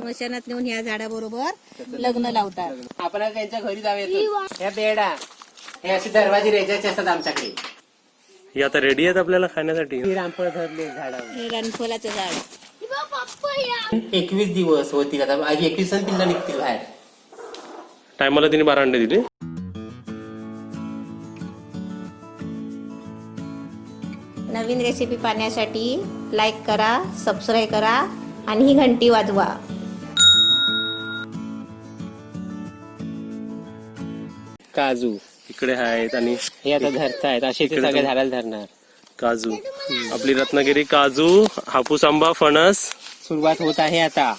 स्मशानात नेऊन ह्या झाडाबरोबर लग्न लावतात. आपण त्यांच्या घरी जाऊया. ह्या बेडा हे असे दरवाजे रेजाचे असतात आमच्याकडे. हे आता रेडी आहेत आपल्याला खाण्यासाठी. ही रामफळ धरले झाड. हे रानफुलाचं झाड. 21 दिवस होतील आता. 21 पिल्ला निघतील बाहेर. टायमाला तिने 12 अंडे दिले. नवीन रेसिपी पाहण्यासाठी लाईक करा, सबस्क्राईब करा आणि ही घंटी वाजवा. काजू इकडे आहेत आणि हे आता धरतायत. असे ते सगळे झाडाला धरणार. काजू, आपली रत्नागिरी काजू, हापूस आंबा, फणस. सुरुवात होत आहे आता.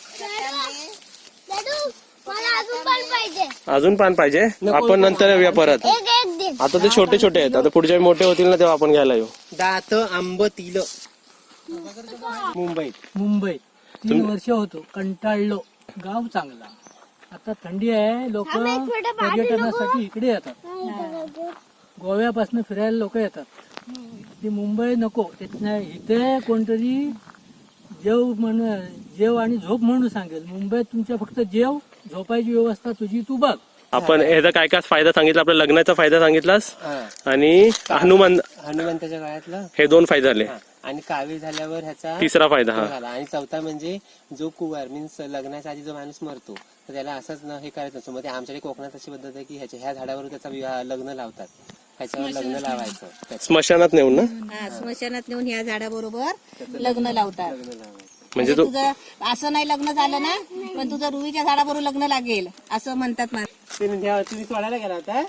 अजून पान पाहिजे. आपण नंतर येऊया परत. आता ते छोटे छोटे आहेत. आता पुढच्या मोठे होतील ना तेव्हा आपण घ्यायला येऊ. दात आंबतील. मुंबईत 3 वर्ष होतो. कंटाळलो. गाव चांगला. आता थंडी आहे. लोक पर्यटनासाठी इकडे येतात. गोव्यापासून फिरायला लोक येतात. ती मुंबई नको. तिथं इथे कोणतरी जेव आणि झोप म्हणून सांगेल. मुंबईत तुमच्या फक्त जेव, झोपायची व्यवस्था तुझी तू बघ. आपण ह्याचा काय काय फायदा सांगितला. आपल्या लग्नाचा फायदा सांगितलास हा. आणि हनुमंताच्या काळातलं हे 2 फायदे झाले. आणि कावीळ झाल्यावर ह्याचा 3रा फायदा हा झाला. आणि 4था म्हणजे जो कुवार मीन्स लग्नाच्या आधी जो माणूस मरतो तर त्याला असंच हे करायचं नसतं. मग ते आमच्याकडे कोकणात अशी पद्धत आहे की ह्या झाडावर त्याचा लग्न लावतात. ह्याच्यावर लग्न लावायचं. स्मशानात नेऊन ना. हा, स्मशानात नेऊन ह्या झाडाबरोबर लग्न लावतात. म्हणजे तू तुझं असं नाही लग्न झालं ना पण तुझं रुईच्या झाडाबरोबर लग्न लागेल असं म्हणतात. ते म्हणजे तुम्ही सोडायला गेला होता.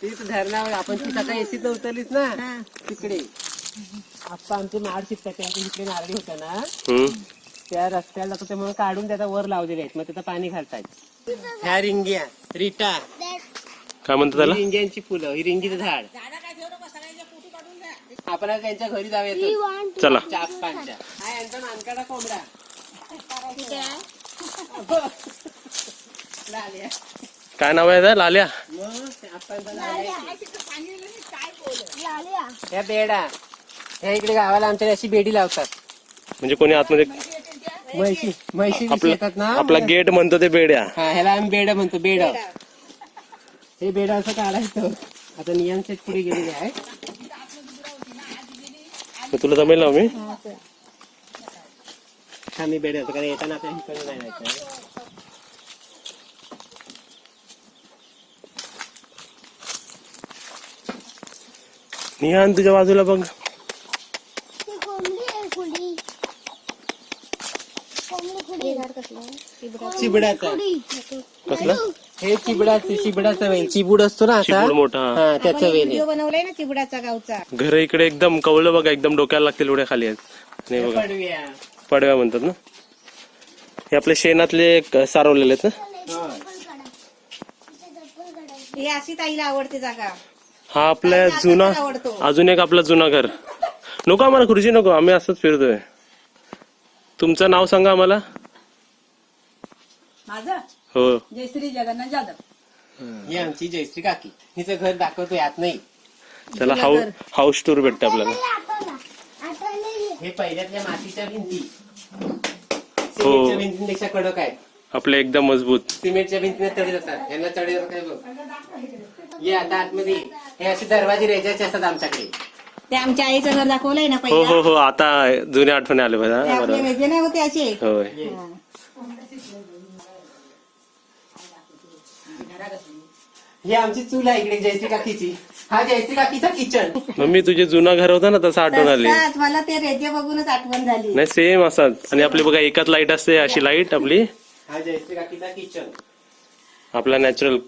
तीच धरणावर आपण ती सकाळी एसीत उतरलीच ना तिकडे. आप्पा आमचे माड शिकतात. त्यांच्या इकडे नारळी होत्या ना त्या रस्त्याला जातो त्यामुळे काढून त्याचा वर लावलेले आहेत. मग त्याचं पाणी घालतायत. ह्या रिंग्या रिटा काय म्हणतात त्याला. रिंग्यांची फुलं. ही रिंगीचं झाड. आपण त्यांच्या घरी जाऊया. चला. आप्पांच्या हा यांचा नानकाडा कोंबडा. लाल्या. काय नाव आहे त्याचं? लाल्या. मग आप्पांचा लाल्या. ह्या बेडा ह्या इकडे गावाला आमच्या अशी बेडी लावतात. म्हणजे कोणी आतमध्ये म्हैशी म्हैशी येतात ना. आपला गेट म्हणतो ते बेड्या. हा ह्याला आम्ही बेड म्हणतो. बेड हे बेड असं काढायचं. आता नियम सेट पुढे गेलेले आहे. तुला जमेल ना मी. आम्ही बेड असतो कारण येताना आपल्या इकडे नाही जायचं. निहान तुझ्या बाजूला बघ. चिबडाचं. कसलं. हे चिबडाचं वेल. चिबूड असतो ना असा. चिबूड मोठा. हा त्याचं वेल आहे. व्हिडिओ बनवलाय ना चिबडाचा गावचा. घर इकडे एकदम कवलं बघा. एकदम डोक्याला लागतील एवढ्या खाली आहेत. नाही बघा पडव्या. पडव्या म्हणतात ना. हे आपले शेणातले सारवलेले आहेत ना. हे अशी ताईला आवडते जागा. हा आपल्या जुना अजून एक आपला जुना घर. नको आम्हाला खुर्ची नको. आम्ही असंच फिरतोय. तुमचं नाव सांगा आम्हाला. माझं हो. जयश्री जगन्नाथ जाधव. ही आमची जयश्री काकी. हिचं घर दाखवतो यात नाही. चला हाऊस टूर भेटते आपल्याला. हे पहिल्यातल्या मातीच्या भिंती सिमेंटच्या भिंतीपेक्षा कडक आहेत. आपले एकदम मजबूत. सिमेंटच्या भिंतीने तडे जातात. यांना तडे जातात बघ. ये आता आतमध्ये. हे असे दरवाजे रेजाचे असतात आमच्याकडे. ते आमच्या आईचं घर दाखवलंय ना हो पहिला. हो हो. आता जुन्या आठवणी आले बघा. ते आपले बरोबर. वेजे नाही होते असे. होय. ही आमची चूल आहे इकडे जयश्री काकीची. हा जयश्री काकीचा किचन. मम्मी तुझे जुना घर होता ना तसं आठवण आली. तसंच मला ते रेजे बघूनच आठवण झाली. नाही सेम असाच. आणि आपली बघा एकच लाईट असते अशी लाईट आपली. हा जयश्री काकीचा किचन. आपला नॅचरल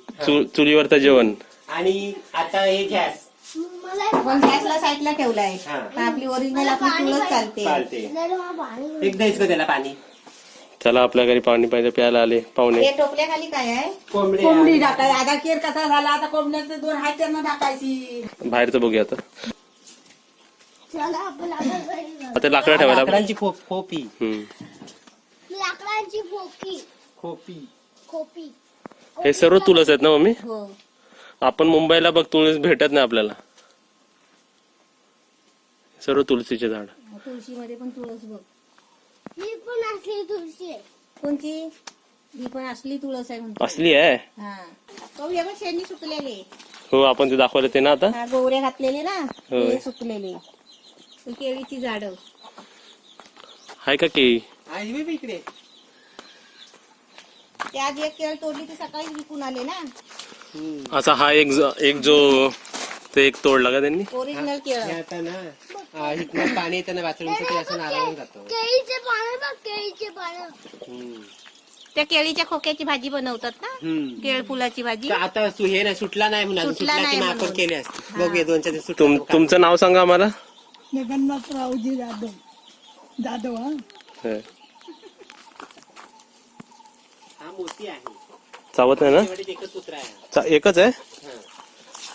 चुलीवरचं जेवण. आणि आता हे गॅस. पण गॅसला साईडला ठेवलाय. हा. पण आपली ओरिजिनल आपली चूलच चालते. चालते. एक द्यायचं त्याला पाणी. चला आपल्या घरी पाणी पाहिजे प्यायला आले पाहुणे. हे टोपल्याखाली काय आहे. कोंबडी टाकाय. आता केर कसा झाला. आता कोंबड्याचे 2 हात त्यांना टाकायची. बाहेरचं बघूया आता. आता लाकडं ठेवायला. लाकडांची खोपी. लाकडांची खोपी. हे सर्व तुळस आहेत ना मम्मी. हो. आपण मुंबईला बघ तुळस भेटत नाही आपल्याला. सर्व तुळशीचे झाड. तुळशीमध्ये पण तुळस बघ. ही पण असली तुळशी आहे. कोणची ही पण असली तुळस आहे म्हणतो. असली आहे. हा हे पण शेणी सुकलेले. हो आपण ते दाखवले ते ना आता. हा गोवरे घातलेले ना होय. ते सुकलेले. ही केळीची झाडं आहे का केळी? आई बी इकडे ते आज एक केळ तोडली ती सकाळी विकून आले ना. असा हा एक जो ते एक तोडला का त्यांनी? ओरिजिनल केळ. हे आता ना इथनं पाणी येतं ना बाथरूमचं ते असं नारळून जातो. केळीचे पानं बघ, केळीचे पानं. त्या केळीच्या खोक्याची भाजी बनवतात ना. केळ फुलाची भाजी. तर आता हे नाही सुटला नाही म्हणून सुटला सुटला की नाही मग आपण म्हणून. केले असते. बघूया 2-4 दिवस सुटला. तुमचं नाव सांगा आम्हाला. जगन्नाथरावजी जाधव जाधव हा हे. हा मोती आहे. चावत नाही ना? शेवटी एकच कुत्रा आहे. एकच आहे.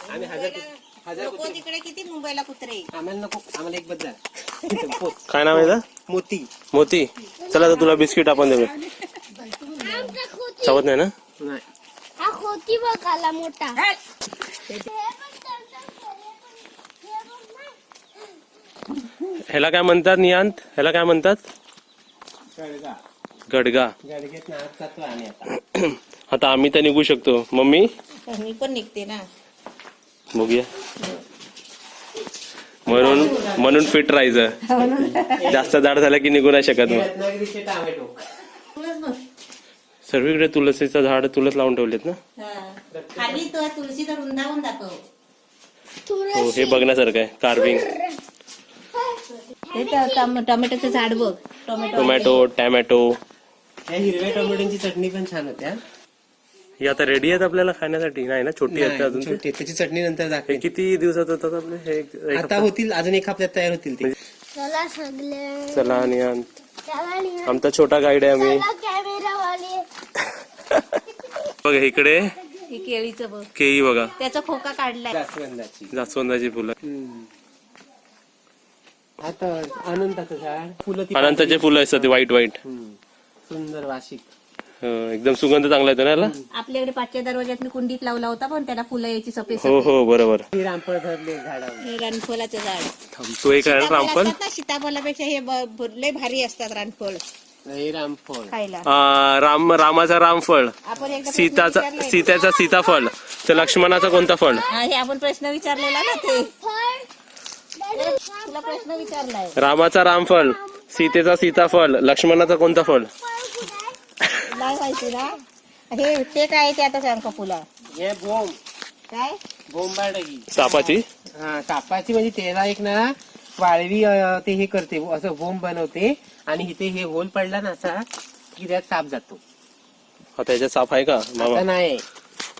आम्ही हजार लोक तिकडे किती मुंबईला कुत्रे. आम्हाला नको, आम्हाला एक बद्दल पोत. काय नाव आहे याचं? मोती मोती. चला तर तुला बिस्किट आपण देऊ. आमचा खोती. चावत नाही ना? नाही. हा खोती बघ आला मोठा. ह्याला काय म्हणतात नियांत? ह्याला काय म्हणतात? कळगा गडगा. गडगेत नाच जातो आम्ही आता. आता आम्ही तर निघू शकतो. मम्मी मी पण निघते ना. बघूया. म्हणून फिट राहायचं. जास्त जाड झालं की निघू नाही शकत. मग रत्नागिरीचे टोमॅटो. सर्वीकडे तुळशीचं झाड तुळस लावून ठेवलेत ना. खाली तो तुळशी तर वृंदावन दाखव. हो हे बघण्यासारखं आहे. कार्विंग. टोमॅटोचं झाड बघ. टोमॅटो. या हिरव्या टोमॅटोची चटणी पण छान होत्या. ही आता रेडी आहेत आपल्याला खाण्यासाठी? नाही ना, छोटी आहेत का अजून? छोटी आहे. त्याची चटणी नंतर हे दाखवेल. किती दिवसात होतात आपले? हे एक आता होतील, अजून एक हप्त्यात तयार होतील ते. चला सगळे. चला नियांत. चला निघा. आमचा छोटा गाईड आहे आम्ही. चला कॅमेरा वाले. बघा इकडे ही केळीचं बघ. केळी बघा. त्याचा खोका काढलाय. जास्वंदाची. जास्वंदाची फुलं. आता अनंताचं झाड. फुलं ती अनंताचे फुलं असतात ते व्हाईट. सुंदर वाशिक. एकदम सुगंध चांगला येतो ना याला. आपल्याकडे 5च्या दरवाज्यात मी कुंडीत लावला होता पण त्याला फुलं यायची सफेद हो हो बरोबर. ही रामफळ धरले झाडावर. हे रानफळाचं झाड. तो एक आहे ना रामफल. असतात ना सीताफळापेक्षा हे लय भारी असतात रानफळ हे रामफळ. खायला. रामाचा रामफळ. आपण एकदा प्रश्न विचारलाय. सीताचा सीताफळ. तर लक्ष्मणाचा कोणता फळ? हे आपण प्रश्न विचारलेला ना ते. तुला प्रश्न विचारलाय. रामाचा रामफळ, सीतेचा सीताफळ, लक्ष्मणाचा कोणता फळ? नाही माहिती ना. हे ते काय ते आता सांग का तुला. हे बोंब. काय बोंबाडगी. सापाची. हा सापाची म्हणजे त्याला एक ना वाळवी ते हे करते, असं बोंब बनवते आणि इथे हे होल पडला ना असा की त्यात साप जातो. आता याच्यात साप आहे का आता मामा? नाही.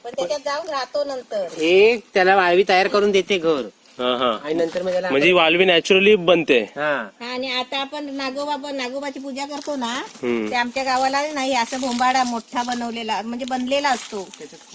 पण त्याच्यात जाऊन राहतो नंतर. हे त्याला वाळवी तयार करून देते घर हा हा. आणि नंतर मग त्याला म्हणजे वाळवी नॅचरली बनते. हा आणि आता आपण नागोबाची पूजा करतो ना. हम्म. ते आमच्या गावाला नाही असं भोंबाडा मोठा बनवलेला म्हणजे बनलेला असतो.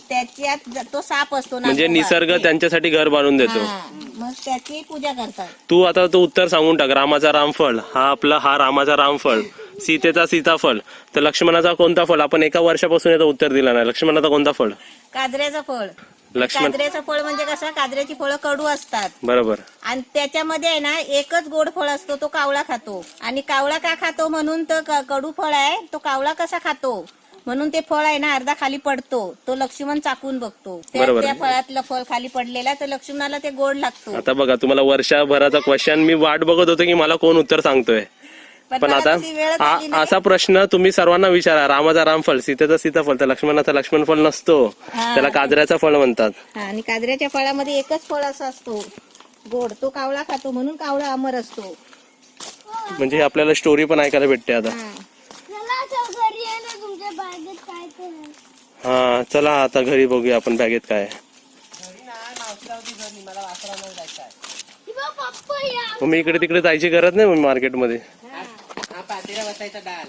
त्याच्यात तो साप असतो म्हणजे नागोबा. निसर्ग त्यांच्यासाठी घर बांधून देतो. हा, मग त्याची पूजा करतात. तू आता तो उत्तर सांगून टाक. रामाचा रामफळ हा रामाचा रामफळ. सीतेचा सीताफळ. तर लक्ष्मणाचा कोणता फळ? आपण एका वर्षापासून याचं उत्तर दिला नाही. लक्ष्मणाचा कोणता फळ? काजऱ्याचं फळ. लक्ष्मण. काजऱ्याचं फळ म्हणजे कसं, काजऱ्याची फळं कडू असतात बरोबर. आणि त्याच्यामध्ये आहे ना एकच गोड फळ असतो, तो कावळा खातो. आणि कावळा का खातो म्हणून तर कडू फळ आहे, तो कावळा कसा खातो म्हणून ते फळ आहे ना अर्धा खाली पडतो. तो लक्ष्मण चाकून बघतो. बरोबर. त्या फळातलं फळ खाली पडलेला तर लक्ष्मणाला ते गोड लागतो. आता बघा तुम्हाला वर्षभराचा क्वेश्चन मी वाट बघत होतो की मला कोण उत्तर सांगतोय. पण मला आता तशी वेळच आली नाही. असा प्रश्न तुम्ही सर्वांना विचारा. रामाचा रामफळ, सीतेचा सीताफळ, तर लक्ष्मणाचा लक्ष्मण फळ नसतो. हा. त्याला काजऱ्याचा फळ म्हणतात. हा, आणि काजऱ्याच्या फळामध्ये एकच फळ असा असतो गोड, तो कावळा खातो म्हणून कावळा अमर असतो. म्हणजे आपल्याला स्टोरी पण ऐकायला भेटते आता. हा. चला आता घरी आहे ना तुमच्या बागेत काय ते आहे. हा चला आता घरी बघूया आपण बॅगेत काय आहे. ही बघ पपया. मग मी इकडे तिकडे जायची गरज नाही मार्केटमध्ये. हा पातेला बसायचा डाल.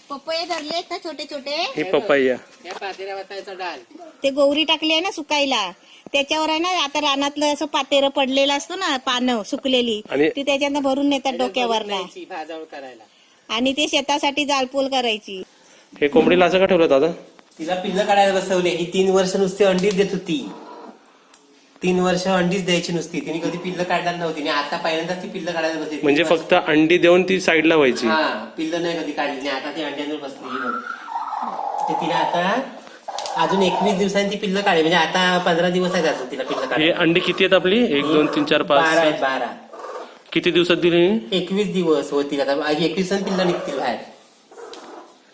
पपये धरले आहेत ना छोटे छोटे. ही पपैया. या पातेला बसायचा डाल. ते गौरी टाकली आहे ना सुकायला, त्याच्यावर आहे ना आता रानातलं असं पातेरं पडलेलं असतं ना, पानं सुकलेली, आणि- ती त्याच्यानं भरून नेतात डोक्यावर ना. न्यायची भाजावळ करायला. आणि ते शेतासाठी जाळपोळ करायची. हे कोंबडीला असं का ठेवलं दादा? तिला पिल्लं काढायला बसवले. ही 3 वर्ष नुसती अंडीच देत होती. 3 वर्ष अंडीच द्यायची नुसती, तिने कधी पिल्ल काढणार नव्हती आणि आता पहिल्यांदाच ती पिल्ल काढायला बसली. म्हणजे फक्त अंडी देऊन ती साईडला व्हायची. हा, पिल्ल नाही कधी काढली नाही, आता ती अंड्यांवर बसली बघ. ते तिने आता अजून 21 दिवसांनी ती पिल्ल काढली, म्हणजे आता 15 दिवस आहेत अजून तिला पिल्ल हे काढली. अंडी किती आहेत आपली? 1 2 3 4 5 12 आहेत, 12. किती दिवसात दिली? 21 दिवस होतील आता, 21 पिल्ल निघतील बाहेर.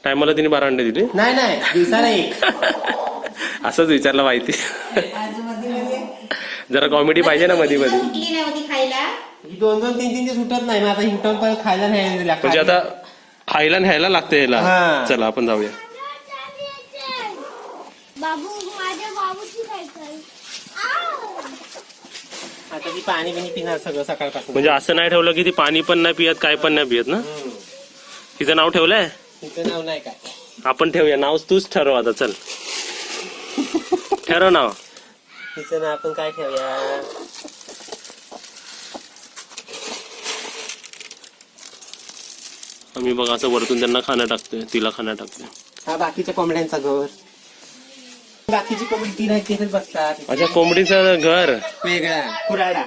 टायमाला तिने 12 अंडे दिले. नाही दिवसाला एक. असंच विचारलं माहिती. मध्ये जरा कॉमेडी पाहिजे ना मध्ये मध्ये. उठली नाही होती खायला. ही 2-2-3-3 दिवस उठत नाही, मग आता हिटवून परत खायला नाही लागतं. म्हणजे आता खायला न्यायला लागतं याला. हा. चला आपण जाऊया. बाबू माझ्या बाबूची काय कर आता ती पाणी बिणी पिणार सगळं सकाळपासून. म्हणजे असं नाही ठेवलं की ती पाणी पण नाही पियत, काय पण नाही पियत ना. तिचं नाव ठेवलंय? तिचं नाव नाही काय. आपण ठेवूया नाव. तूच ठरव आता. चल ठरव नाव. तिचं नाव आपण काय ठेवूया? आम्ही बघा असं वरतून त्यांना खाणं टाकतोय, तिला खाणं टाकतोय. हा बाकीच्या कोंबड्यांचा घर. बाकीची कोंबडी 3 आहेत, तिथेच बसतात. अच्छा, कोंबडीचं घर वेगळा कुराडा.